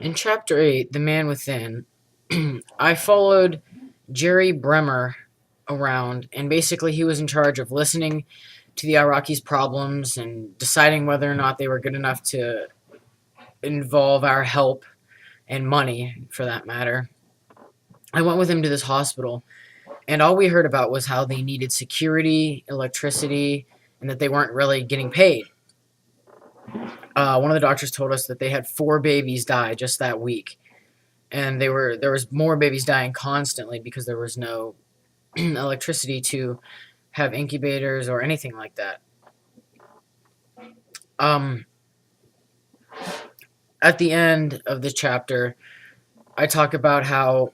In Chapter 8, The Man Within, I followed Jerry Bremer around, and basically he was in charge of listening to the Iraqis' problems and deciding whether or not they were good enough to involve our help and money, for that matter. I went with him to this hospital, and all we heard about was how they needed security, electricity, and that they weren't really getting paid. One of the doctors told us that they had 4 babies die just that week, and there was more babies dying constantly because there was no electricity to have incubators or anything like that. Um, at the end of the chapter, I talk about how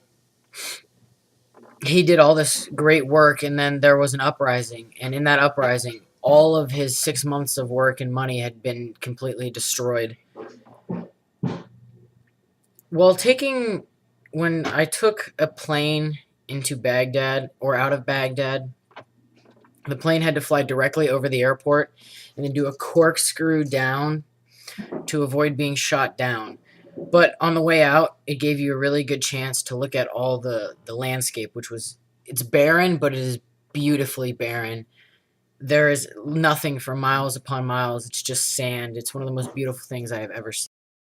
he did all this great work, and then there was an uprising, and in that uprising, all of his 6 months of work and money had been completely destroyed. Well, when I took a plane into Baghdad or out of Baghdad, the plane had to fly directly over the airport and then do a corkscrew down to avoid being shot down. But on the way out, it gave you a really good chance to look at all the landscape, which was it's barren, but it is beautifully barren. There is nothing for miles upon miles. It's just sand. It's one of the most beautiful things I have ever seen.